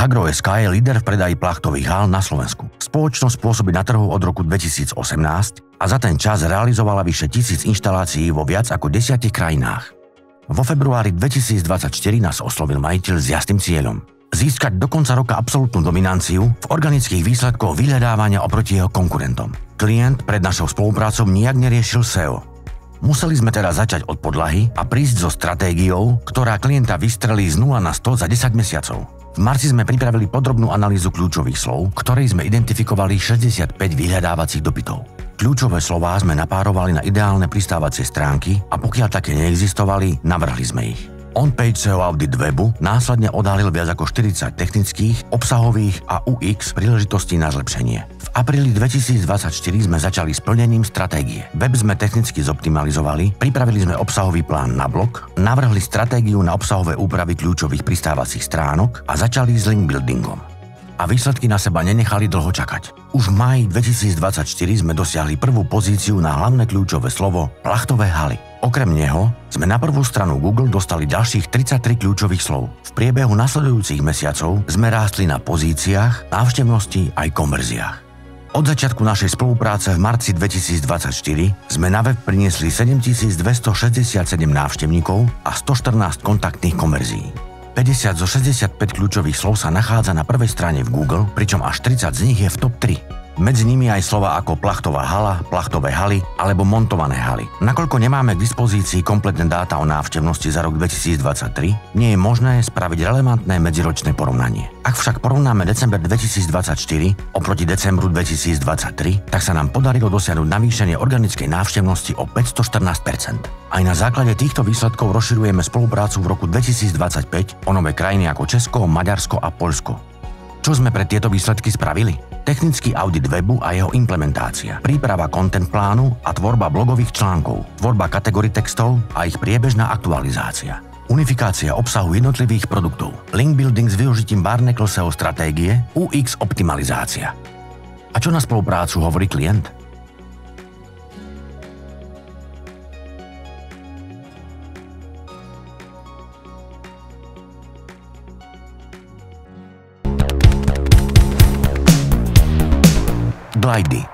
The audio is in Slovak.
Hagro.sk je líder v predaji plachtových hál na Slovensku. Spoločnosť pôsobí na trhu od roku 2018 a za ten čas realizovala vyše 1000 inštalácií vo viac ako 10 krajinách. Vo februári 2024 nás oslovil majiteľ s jasným cieľom získať do konca roka absolútnu dominanciu v organických výsledkoch vyhľadávania oproti jeho konkurentom. Klient pred našou spoluprácou nijak neriešil SEO. Museli sme teda začať od podlahy a prísť so stratégiou, ktorá klienta vystrelí z 0 na 100 za 10 mesiacov. V marci sme pripravili podrobnú analýzu kľúčových slov, ktorej sme identifikovali 65 vyhľadávacích dopytov. Kľúčové slová sme napárovali na ideálne pristávacie stránky a pokiaľ také neexistovali, navrhli sme ich. On-page SEO audit webu následne odhalil viac ako 40 technických, obsahových a UX príležitostí na zlepšenie. V apríli 2024 sme začali s plnením stratégie. Web sme technicky zoptimalizovali, pripravili sme obsahový plán na blog, navrhli stratégiu na obsahové úpravy kľúčových pristávacích stránok a začali s link buildingom. A výsledky na seba nenechali dlho čakať. Už v máji 2024 sme dosiahli prvú pozíciu na hlavné kľúčové slovo plachtové haly. Okrem neho sme na prvú stranu Google dostali ďalších 33 kľúčových slov. V priebehu nasledujúcich mesiacov sme rástli na pozíciách, návštevnosti aj konverziách. Od začiatku našej spolupráce v marci 2024 sme na web priniesli 7267 návštevníkov a 114 kontaktných konverzií. 50 zo 65 kľúčových slov sa nachádza na prvej strane v Google, pričom až 30 z nich je v top 3. Medzi nimi aj slova ako plachtová hala, plachtové haly alebo montované haly. Nakoľko nemáme k dispozícii kompletné dáta o návštevnosti za rok 2023, nie je možné spraviť relevantné medziročné porovnanie. Ak však porovnáme december 2024 oproti decembru 2023, tak sa nám podarilo dosiahnuť navýšenie organickej návštevnosti o 514%. Aj na základe týchto výsledkov rozširujeme spoluprácu v roku 2025 o nové krajiny ako Česko, Maďarsko a Poľsko. Čo sme pre tieto výsledky spravili? Technický audit webu a jeho implementácia, príprava content plánu a tvorba blogových článkov, tvorba kategórií textov a ich priebežná aktualizácia, unifikácia obsahu jednotlivých produktov, link building s využitím Barnacle SEO stratégie, UX optimalizácia. A čo na spoluprácu hovorí klient? Glidy.